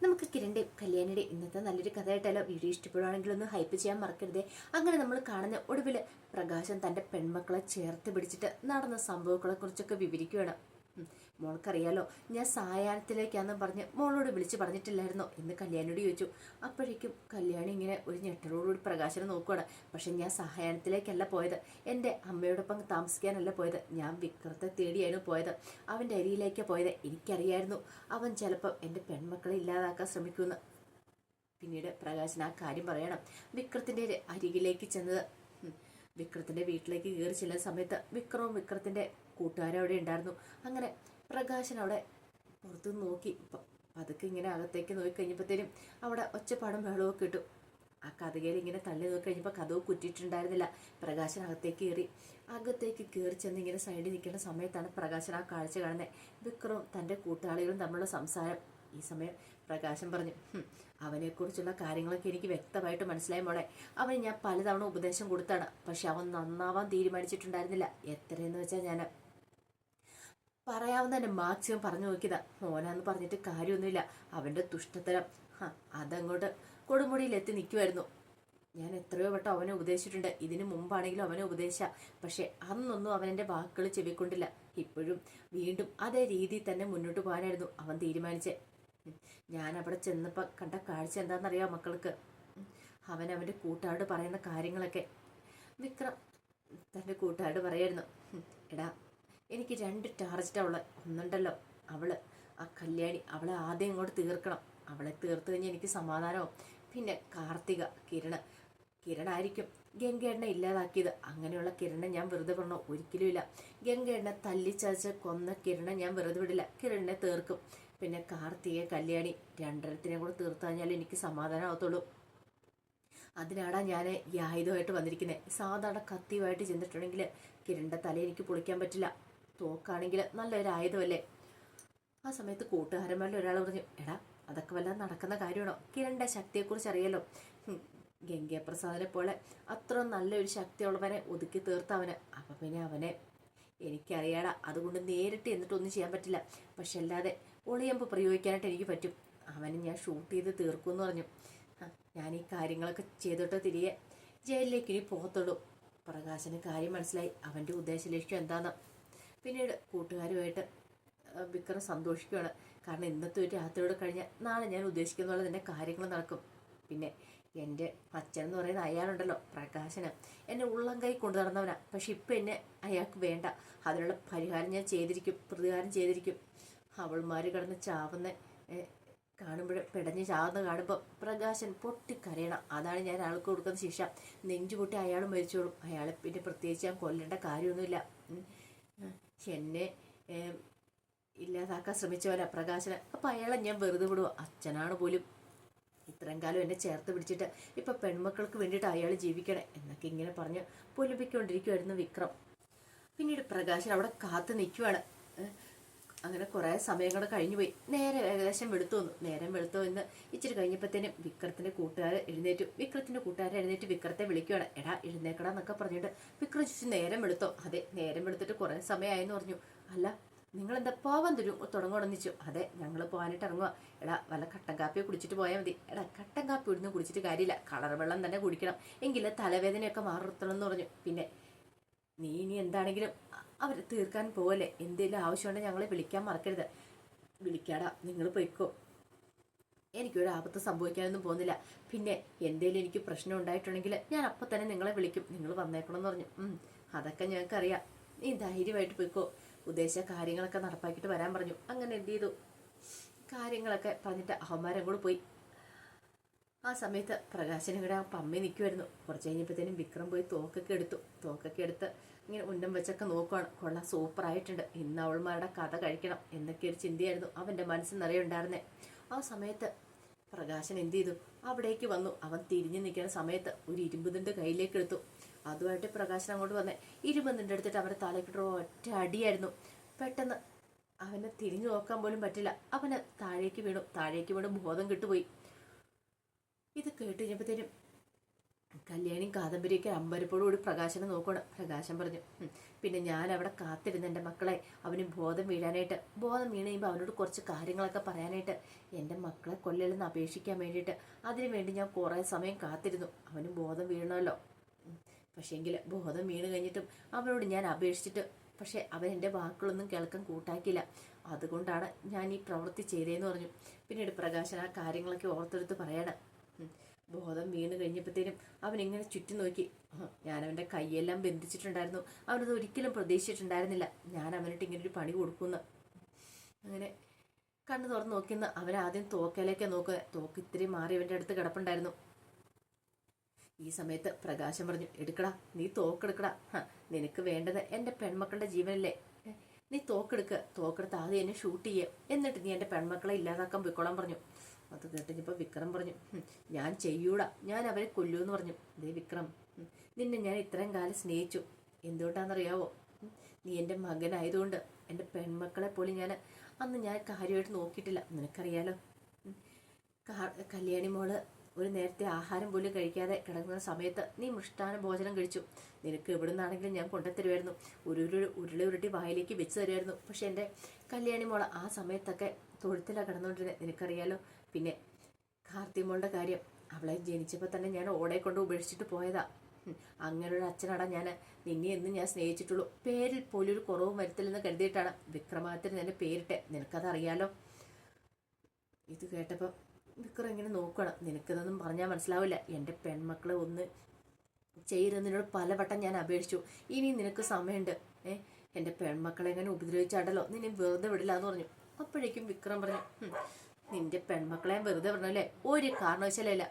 നമുക്ക് കിരണിന്റെയും കല്യാണിയുടെയും ഇന്നത്തെ നല്ലൊരു കഥയായിട്ടല്ലോ. വീഡിയോ ഇഷ്ടപ്പെടുവാണെങ്കിൽ ഒന്ന് ഹൈപ്പ് ചെയ്യാൻ മറക്കരുതേ. അങ്ങനെ നമ്മൾ കാണുന്ന ഒടുവിൽ പ്രകാശൻ തന്റെ പെൺമക്കളെ ചേർത്ത് പിടിച്ചിട്ട് നടന്ന സംഭവങ്ങളെ കുറിച്ചൊക്കെ വിവരിക്കുകയാണ്. മോൾക്കറിയാലോ, ഞാൻ സായാഹ്നത്തിലേക്കാന്ന് പറഞ്ഞ് മോളോട് വിളിച്ചു പറഞ്ഞിട്ടില്ലായിരുന്നോ എന്ന് കല്യാണിയോട് ചോദിച്ചു. അപ്പോഴേക്കും കല്യാണി ഇങ്ങനെ ഒരു ഞെട്ടലോടുകൂടി പ്രകാശനെ നോക്കുകയാണ്. പക്ഷെ ഞാൻ സായാഹ്നത്തിലേക്കല്ല പോയത്, എൻ്റെ അമ്മയോടൊപ്പം താമസിക്കാനല്ല പോയത്, ഞാൻ വിക്രത്തെ തേടിയായിരുന്നു പോയത്. അവൻ്റെ അരിയിലേക്കാണ് പോയത്. എനിക്കറിയായിരുന്നു അവൻ ചിലപ്പോൾ എൻ്റെ പെൺമക്കളെ ഇല്ലാതാക്കാൻ ശ്രമിക്കുമെന്ന്. പിന്നീട് പ്രകാശൻ ആ കാര്യം പറയണം. വിക്രത്തിൻ്റെ അരികിലേക്ക് ചെന്നത്, വിക്രത്തിന്റെ വീട്ടിലേക്ക് കയറി ചെല്ലുന്ന സമയത്ത് വിക്രവും വിക്രത്തിന്റെ കൂട്ടുകാരും അവിടെ ഉണ്ടായിരുന്നു. അങ്ങനെ പ്രകാശൻ അവിടെ പുറത്തു നോക്കി പതുക്കെ ഇങ്ങനെ അകത്തേക്ക് നോക്കി കഴിഞ്ഞപ്പോഴത്തേനും അവിടെ ഒച്ചപ്പാടും ബഹളമൊക്കെ ഇട്ടു. ആ കഥകയിൽ ഇങ്ങനെ തള്ളി നോക്കി കഴിഞ്ഞപ്പോൾ കഥവ് കുറ്റിയിട്ടുണ്ടായിരുന്നില്ല. പ്രകാശൻ അകത്തേക്ക് കയറി ചെന്ന് ഇങ്ങനെ സൈഡിൽ നിൽക്കുന്ന സമയത്താണ് പ്രകാശൻ ആ കാഴ്ച കാണുന്നത്. വിക്രവും തൻ്റെ കൂട്ടാളികളും തമ്മിലുള്ള സംസാരം. ഈ സമയം പ്രകാശൻ പറഞ്ഞു, അവനെക്കുറിച്ചുള്ള കാര്യങ്ങളൊക്കെ എനിക്ക് വ്യക്തമായിട്ട് മനസ്സിലായി മോളെ. അവന് ഞാൻ പലതവണ ഉപദേശം കൊടുത്താണ്, പക്ഷെ അവൻ നന്നാവാൻ തീരുമാനിച്ചിട്ടുണ്ടായിരുന്നില്ല. എത്രയെന്ന് വെച്ചാൽ ഞാൻ പറയാവുന്ന തന്നെ മാക്സിമം പറഞ്ഞു നോക്കിയതാ. മോനാന്ന് പറഞ്ഞിട്ട് കാര്യമൊന്നുമില്ല. അവൻ്റെ ദുഷ്ടത്തരം അതങ്ങോട്ട് കൊടുമുടിയിലെത്തി നിൽക്കുമായിരുന്നു. ഞാൻ എത്രയോ വട്ടം അവനെ ഉപദേശിച്ചിട്ടുണ്ട്. ഇതിനു മുമ്പാണെങ്കിലും അവനെ ഉപദേശിച്ച, പക്ഷെ അന്നൊന്നും അവനെൻ്റെ വാക്കുകൾ ചെവിക്കൊണ്ടില്ല. ഇപ്പോഴും വീണ്ടും അതേ രീതിയിൽ തന്നെ മുന്നോട്ട് പോകാനായിരുന്നു അവൻ തീരുമാനിച്ചത്. ഞാൻ അവിടെ ചെന്നപ്പോൾ കണ്ട കാഴ്ച എന്താണെന്നറിയാം മക്കൾക്ക്. അവൻ്റെ കൂട്ടുകാരോട് പറയുന്ന കാര്യങ്ങളൊക്കെ. വിക്രം തൻ്റെ കൂട്ടുകാരോട് പറയായിരുന്നു, എടാ എനിക്ക് 2 ടാർജറ്റാണ് ഉള്ളത്. ഒന്നുണ്ടല്ലോ, ആ കല്യാണി, അവളെ ആദ്യം ഇങ്ങോട്ട് തീർക്കണം. അവളെ തീർത്ത് കഴിഞ്ഞാൽ എനിക്ക് സമാധാനവും. പിന്നെ കാർത്തിക, കിരണായിരിക്കും ഗംഗേണ്ണ ഇല്ലാതാക്കിയത്. അങ്ങനെയുള്ള കിരണെ ഞാൻ വെറുതെ പറഞ്ഞോ? ഒരിക്കലും ഇല്ല. ഗംഗേണ്ണ തല്ലിച്ചതച്ച് കൊന്ന കിരണെ ഞാൻ വെറുതെ വിടില്ല. കിരണിനെ തീർക്കും. പിന്നെ കാർത്തിക, കല്യാണി, രണ്ടരത്തിനെ കൂടെ തീർത്തു കഴിഞ്ഞാൽ എനിക്ക് സമാധാനമാകത്തുള്ളൂ. അതിനാടാ ഞാൻ ഈ ആയുധമായിട്ട് വന്നിരിക്കുന്നത്. സാധാരണ കത്തിയുമായിട്ട് ചെന്നിട്ടുണ്ടെങ്കിൽ കിരണിൻ്റെ തല എനിക്ക് പൊളിക്കാൻ പറ്റില്ല. തോക്കാണെങ്കിൽ നല്ലൊരു ആയുധമല്ലേ. ആ സമയത്ത് കൂട്ടുകാരന്മാരിൽ ഒരാൾ പറഞ്ഞു, എടാ അതൊക്കെ വല്ലതും നടക്കുന്ന കാര്യമാണോ? കിരണിൻ്റെ ശക്തിയെക്കുറിച്ച് അറിയാലോ. ഗംഗാപ്രസാദിനെ പോലെ അത്ര നല്ലൊരു ശക്തിയുള്ളവനെ ഒതുക്കി തീർത്തവന്. അപ്പം പിന്നെ അവനെ എനിക്കറിയാടാ. അതുകൊണ്ട് നേരിട്ട് എന്നിട്ടൊന്നും ചെയ്യാൻ പറ്റില്ല. പക്ഷെ അല്ലാതെ ഒളിയമ്പ് പ്രയോഗിക്കാനായിട്ട് എനിക്ക് പറ്റും. അവനെ ഞാൻ ഷൂട്ട് ചെയ്ത് തീർക്കുമെന്ന് പറഞ്ഞു. ഞാൻ ഈ കാര്യങ്ങളൊക്കെ ചെയ്തിട്ട് തിരികെ ജയിലിലേക്ക് ഇനി പോകത്തുള്ളൂ. പ്രകാശന് കാര്യം മനസ്സിലായി, അവൻ്റെ ഉദ്ദേശ ലക്ഷ്യം എന്താണെന്ന്. പിന്നീട് കൂട്ടുകാരുമായിട്ട് വിക്രം സന്തോഷിക്കുകയാണ്. കാരണം ഇന്നത്തെ ഒരു രാത്രിയോടെ കഴിഞ്ഞാൽ നാളെ ഞാൻ ഉദ്ദേശിക്കുന്ന പോലെ തന്നെ കാര്യങ്ങൾ നടക്കും. പിന്നെ എൻ്റെ അച്ഛൻ എന്ന് പറയുന്ന അയാളുണ്ടല്ലോ, പ്രകാശന്, എന്നെ ഉള്ളം കൈ കൊണ്ടു നടന്നവനാ. പക്ഷെ ഇപ്പം എന്നെ അയാൾക്ക് വേണ്ട. അതിനുള്ള പരിഹാരം ഞാൻ ചെയ്തിരിക്കും, പ്രതികാരം ചെയ്തിരിക്കും. അവൾമാർ കിടന്ന് ചാവുന്ന കാണുമ്പോൾ, പിടഞ്ഞ് ചാവുന്ന കാണുമ്പോൾ പ്രകാശൻ പൊട്ടിക്കരയണം. അതാണ് ഞാൻ അയാൾക്ക് കൊടുക്കുന്ന ശിക്ഷ. നെഞ്ചുപൊട്ടി അയാൾ മരിച്ചോളും. അയാളെ പിന്നെ പ്രത്യേകിച്ച് ഞാൻ കൊല്ലേണ്ട കാര്യമൊന്നുമില്ല. എന്നെ ഇല്ലാതാക്കാൻ ശ്രമിച്ചവനാ പ്രകാശന്. അപ്പം അയാളെ ഞാൻ വെറുതെ വിടുവോ? അച്ഛനാണ് പോലും ഇത്രയും കാലം എന്നെ ചേർത്ത് പിടിച്ചിട്ട് ഇപ്പം പെൺമക്കൾക്ക് വേണ്ടിയിട്ട് അയാൾ ജീവിക്കണേ എന്നൊക്കെ ഇങ്ങനെ പറഞ്ഞ് പൊലിപ്പിക്കൊണ്ടിരിക്കുമായിരുന്നു വിക്രം. പിന്നീട് പ്രകാശൻ അവിടെ കാത്തു നിൽക്കുവാണ്. അങ്ങനെ കുറേ സമയങ്ങൾ കഴിഞ്ഞു പോയി. നേരം ഏകദേശം വെളുത്തു വന്നു. നേരം വെളുത്തു എന്ന് ഇച്ചിരി കഴിഞ്ഞപ്പോഴത്തേനും വിക്രത്തിന്റെ കൂട്ടുകാരെ എഴുന്നേറ്റ് വിക്രത്തെ വിളിക്കുകയാണ്. എടാ എഴുന്നേക്കടാ എന്നൊക്കെ പറഞ്ഞിട്ട് വിക്രം ചോദിച്ചു, നേരം വെളുത്തോ? അതെ, നേരം വെളുത്തിട്ട് കുറേ സമയമായെന്ന് പറഞ്ഞു. അല്ല, നിങ്ങളെന്താ പോവാൻ തുടങ്ങുകയാണെന്ന് ചോദിച്ചു. അതെ, ഞങ്ങൾ പോകാനായിട്ട് ഇറങ്ങുക. എടാ വല്ല കട്ടൻ കാപ്പി കുടിച്ചിട്ട് പോയാൽ മതി. എടാ കട്ടൻ കാപ്പി ഇവിടുന്ന് കുടിച്ചിട്ട് കാര്യമില്ല, കളർ വെള്ളം തന്നെ കുടിക്കണം, എങ്കിൽ തലവേദനയൊക്കെ മാറത്തണം എന്ന് പറഞ്ഞു. പിന്നെ നീ ഇനി എന്താണെങ്കിലും അവർ തീർക്കാൻ പോവല്ലേ, എന്തെങ്കിലും ആവശ്യമുണ്ടെങ്കിൽ ഞങ്ങളെ വിളിക്കാൻ മറക്കരുത്. വിളിക്കാടാ, നിങ്ങൾ പോയിക്കോ, എനിക്കൊരു ആപത്ത് സംഭവിക്കാനൊന്നും പോകുന്നില്ല. പിന്നെ എന്തേലും എനിക്ക് പ്രശ്നം ഉണ്ടായിട്ടുണ്ടെങ്കിൽ ഞാൻ അപ്പം തന്നെ നിങ്ങളെ വിളിക്കും, നിങ്ങൾ വന്നേക്കണമെന്ന് പറഞ്ഞു. അതൊക്കെ ഞങ്ങൾക്കറിയാം, നീ ധൈര്യമായിട്ട് പോയിക്കോ. ഉദ്ദേശ കാര്യങ്ങളൊക്കെ നടപ്പാക്കിയിട്ട് വരാൻ പറഞ്ഞു. അങ്ങനെ എന്ത് ചെയ്തു, കാര്യങ്ങളൊക്കെ പറഞ്ഞിട്ട് അവന്മാരും കൂടെ പോയി. ആ സമയത്ത് പ്രകാശൻ ഇവിടെ പമ്മി നിൽക്കുമായിരുന്നു. കുറച്ച് കഴിഞ്ഞപ്പോഴത്തേനും വിക്രം പോയി തോക്കൊക്കെ എടുത്ത് ഇങ്ങനെ ഉന്നം വെച്ചൊക്കെ നോക്കുവാണ്. കൊള്ളാം, സൂപ്പറായിട്ടുണ്ട്, ഇന്ന് അവൾമാരുടെ കഥ കഴിക്കണം എന്നൊക്കെ ഒരു ചിന്തയായിരുന്നു അവൻ്റെ മനസ്സിൽ നിറയുണ്ടായിരുന്നേ. ആ സമയത്ത് പ്രകാശൻ എന്ത് ചെയ്തു, അവിടേക്ക് വന്നു. അവൻ തിരിഞ്ഞു നിൽക്കുന്ന സമയത്ത് ഒരു ഇരുമ്പ് ദണ്ട് കയ്യിലേക്ക് എടുത്തു. അതുമായിട്ട് പ്രകാശൻ അങ്ങോട്ട് വന്നേ. ഇരുമ്പ് ദണ്ട് എടുത്തിട്ട് അവൻ്റെ തലക്കിട്ട് ഒറ്റ അടിയായിരുന്നു. പെട്ടെന്ന് അവനെ തിരിഞ്ഞു നോക്കാൻ പോലും പറ്റില്ല. അവന് താഴേക്ക് വീണു ബോധം കിട്ടുപോയി. ഇത് കേട്ട് കഴിഞ്ഞപ്പോഴത്തേനും കല്യാണിയും കാദംബരിയൊക്കെ അമ്പരപ്പോടുകൂടി പ്രകാശനെ നോക്കണം. പ്രകാശൻ പറഞ്ഞു, പിന്നെ ഞാൻ അവിടെ കാത്തിരുന്ന് എൻ്റെ മക്കളെ അവന് ബോധം വീഴാനായിട്ട്, ബോധം വീണ് കഴിയുമ്പോൾ അവനോട് കുറച്ച് കാര്യങ്ങളൊക്കെ പറയാനായിട്ട്, എൻ്റെ മക്കളെ കൊല്ലലെന്ന് അപേക്ഷിക്കാൻ വേണ്ടിയിട്ട് അതിനു വേണ്ടി ഞാൻ കുറേ സമയം കാത്തിരുന്നു. അവന് ബോധം വീഴണമല്ലോ. പക്ഷേങ്കിൽ ബോധം വീണ് കഴിഞ്ഞിട്ടും അവനോട് ഞാൻ അപേക്ഷിച്ചിട്ട് പക്ഷേ അവൻ എൻ്റെ വാക്കുകളൊന്നും കേൾക്കാൻ കൂട്ടാക്കിയില്ല. അതുകൊണ്ടാണ് ഞാൻ ഈ പ്രവൃത്തി ചെയ്തതെന്ന് പറഞ്ഞു. പിന്നീട് പ്രകാശൻ ആ കാര്യങ്ങളൊക്കെ ഓർത്തെടുത്ത് പറയണം. ബോധം വീണ് കഴിഞ്ഞപ്പോഴത്തേനും അവനിങ്ങനെ ചുറ്റും നോക്കി. ഞാനവൻ്റെ കൈയെല്ലാം ബന്ധിച്ചിട്ടുണ്ടായിരുന്നു. അവനത് ഒരിക്കലും പ്രതീക്ഷിച്ചിട്ടുണ്ടായിരുന്നില്ല ഞാൻ അവനിട്ട് ഇങ്ങനെ ഒരു പണി കൊടുക്കുമെന്ന്. അങ്ങനെ കണ്ണു തുറന്ന് നോക്കുന്ന അവൻ ആദ്യം തോക്കയിലേക്കാ നോക്കുക. തോക്ക് ഇത്തിരി മാറി അവൻ്റെ അടുത്ത് കിടപ്പുണ്ടായിരുന്നു. ഈ സമയത്ത് പ്രകാശം പറഞ്ഞു, എടുക്കടാ, നീ തോക്കെടുക്കടാ. നിനക്ക് വേണ്ടത് എൻ്റെ പെൺമക്കളുടെ ജീവനല്ലേ, നീ തോക്കെടുത്ത് ആദ്യം എന്നെ ഷൂട്ട് ചെയ്യേ, എന്നിട്ട് നീ എൻ്റെ പെൺമക്കളെ ഇല്ലാതാക്കാൻ പോയിക്കോളാൻ പറഞ്ഞു. അത് കേട്ടിപ്പോൾ വിക്രം പറഞ്ഞു, ഞാൻ ചെയ്യൂടാ, ഞാൻ അവരെ കൊല്ലൂന്ന് പറഞ്ഞു. ദേ വിക്രം, നിന്നെ ഞാൻ ഇത്രയും കാലം സ്നേഹിച്ചു. എന്തുകൊണ്ടാണെന്നറിയാവോ? നീ എൻ്റെ മകനായതുകൊണ്ട്. എൻ്റെ പെൺമക്കളെ പോലും അന്ന് ഞാൻ കാര്യമായിട്ട് നോക്കിയിട്ടില്ല, നിനക്കറിയാലോ. കല്യാണി മോള് ഒരു നേരത്തെ ആഹാരം പോലും കഴിക്കാതെ കിടക്കുന്ന സമയത്ത് നീ മൃഷ്ടാന ഭോജനം കഴിച്ചു. നിനക്ക് എവിടെ നിന്നാണെങ്കിലും ഞാൻ കൊണ്ടുത്തരുമായിരുന്നു, ഉരുളി ഉരുട്ടി വായിലേക്ക് വെച്ച് തരുമായിരുന്നു. പക്ഷെ എൻ്റെ കല്യാണി മോള് ആ സമയത്തൊക്കെ തൊഴുത്തിലാണ് കിടന്നുകൊണ്ടിരുന്നത്, നിനക്കറിയാലോ. പിന്നെ കാർത്തി മോളുടെ കാര്യം, അവളെ ജനിച്ചപ്പോൾ തന്നെ ഞാൻ ഓടെ കൊണ്ട് ഉപേക്ഷിച്ചിട്ട് പോയതാ. അങ്ങനെ ഒരു അച്ഛനാടാ ഞാൻ നിന്നെ എന്നും ഞാൻ സ്നേഹിച്ചിട്ടുള്ളൂ. പേരിൽ പോലും ഒരു കുറവും വരുത്തില്ലെന്ന് കരുതിയിട്ടാണ് വിക്രമാദിത്യൻ എൻ്റെ പേരിട്ടെ, നിനക്കതറിയാലോ. ഇത് കേട്ടപ്പോൾ വിക്രം ഇങ്ങനെ നോക്കണം. നിനക്കിതൊന്നും പറഞ്ഞാൽ മനസ്സിലാവില്ല. എൻ്റെ പെൺമക്കളെ ഒന്ന് ചെയ്യരുന്നതിനോട് പലവട്ടം ഞാൻ അപേക്ഷിച്ചു. ഇനി നിനക്ക് സമയമുണ്ട്. എൻ്റെ പെൺമക്കളെ എങ്ങനെ ഉപദ്രവിച്ചാട്ടല്ലോ, നിന്നെ വെറുതെ വിടില്ല എന്ന് പറഞ്ഞു. അപ്പോഴേക്കും വിക്രം പറഞ്ഞു, നിന്റെ പെൺമക്കളെ വെറുതെ വിടണല്ലേ? ഒരു കാരണവശാലല്ല,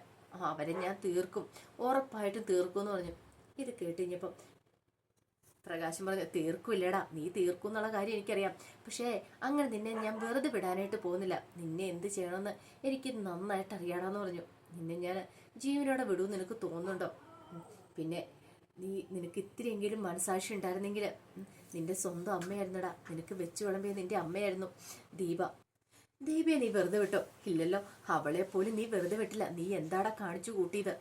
അവരെ ഞാൻ തീർക്കും, ഉറപ്പായിട്ടും തീർക്കും എന്ന് പറഞ്ഞു. ഇത് കേട്ട് കഴിഞ്ഞപ്പം പ്രകാശം പറഞ്ഞു, തീർക്കില്ലടാ, നീ തീർക്കും എന്നുള്ള കാര്യം എനിക്കറിയാം. പക്ഷേ അങ്ങനെ നിന്നെ ഞാൻ വെറുതെ വിടാനായിട്ട് പോകുന്നില്ല. നിന്നെ എന്ത് ചെയ്യണമെന്ന് എനിക്ക് നന്നായിട്ട് അറിയാടാന്ന് പറഞ്ഞു. നിന്നെ ഞാൻ ജീവനോടെ വിടുമെന്ന് നിനക്ക് തോന്നുന്നുണ്ടോ? പിന്നെ നിനക്ക് ഇത്തിരിയെങ്കിലും മനസാക്ഷി ഉണ്ടായിരുന്നെങ്കിൽ നിന്റെ സ്വന്തം അമ്മയായിരുന്നടാ. നിനക്ക് വെച്ച് വിളമ്പിയ നിന്റെ അമ്മയായിരുന്നു ദീപയെ നീ വെറുതെ വിട്ടോ? ഇല്ലല്ലോ, അവളെ പോലും നീ വെറുതെ വിട്ടില്ല. നീ എന്താടാ കാണിച്ചു കൂട്ടിയത്?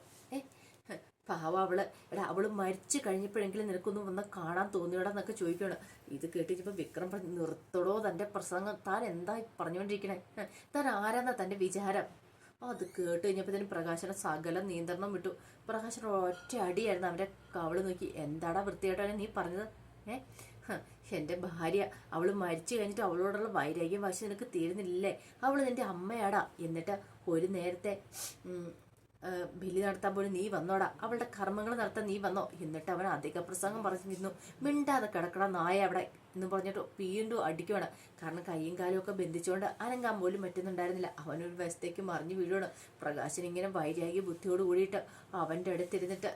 പാവ അവള്, അവള് മരിച്ചു കഴിഞ്ഞപ്പോഴെങ്കിലും നിനക്കൊന്നും വന്ന് കാണാൻ തോന്നിയോടാന്നൊക്കെ ചോദിക്കുകയാണ്. ഇത് കേട്ടിച്ചപ്പോൾ വിക്രം പറഞ്ഞു, നിർത്തടോ തൻ്റെ പ്രസംഗം, താൻ എന്താ പറഞ്ഞുകൊണ്ടിരിക്കണേ? താൻ ആരാന്നാ തൻ്റെ വിചാരം? അത് കേട്ട് കഴിഞ്ഞപ്പോൾ തന്നെ പ്രകാശന സകലം നിയന്ത്രണം വിട്ടു. പ്രകാശന ഒറ്റ അടിയായിരുന്നു അവൻ്റെ കവള് നോക്കി. എന്താടാ വൃത്തിയായിട്ടാണ് നീ പറഞ്ഞത്? എൻ്റെ ഭാര്യ, അവള് മരിച്ചു കഴിഞ്ഞിട്ട് അവളോടുള്ള വൈരാഗ്യം വാശി നിനക്ക് തീരുന്നില്ലേ? അവള് നിന്റെ അമ്മയാടാ. എന്നിട്ട് ഒരു നേരത്തെ ബലി നടത്താൻ പോലും നീ വന്നോടാ, അവളുടെ കർമ്മങ്ങൾ നടത്താൻ നീ വന്നോ? എന്നിട്ട് അവൻ അധിക പ്രസംഗം പറഞ്ഞിരുന്നു. മിണ്ടാതെ കിടക്കണ നായ അവിടെ എന്ന് പറഞ്ഞിട്ട് വീണ്ടും അടിക്കുവാണ്. കാരണം കൈയും കാലും ഒക്കെ ബന്ധിച്ചുകൊണ്ട് അനങ്ങാൻ പോലും പറ്റുന്നുണ്ടായിരുന്നില്ല. അവനൊരു വശത്തേക്ക് മറിഞ്ഞു വീഴുവാണ്. പ്രകാശൻ ഇങ്ങനെ വൈരാഗ്യ ബുദ്ധിയോട് കൂടിയിട്ട് അവൻ്റെ അടുത്തിരുന്നിട്ട്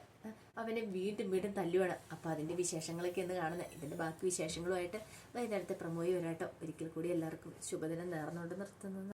അവനെ വീണ്ടും വീണ്ടും തല്ലുവാണ്. അപ്പം അതിൻ്റെ വിശേഷങ്ങളൊക്കെ എന്ന് കാണുന്നത്. ഇതിൻ്റെ ബാക്കി വിശേഷങ്ങളുമായിട്ട് വൈകുന്നേരത്തെ പ്രമോയി വരാട്ടോ. ഒരിക്കൽ കൂടി എല്ലാവർക്കും ശുഭദിനം നേർന്നുകൊണ്ട് നിർത്തുന്നത്.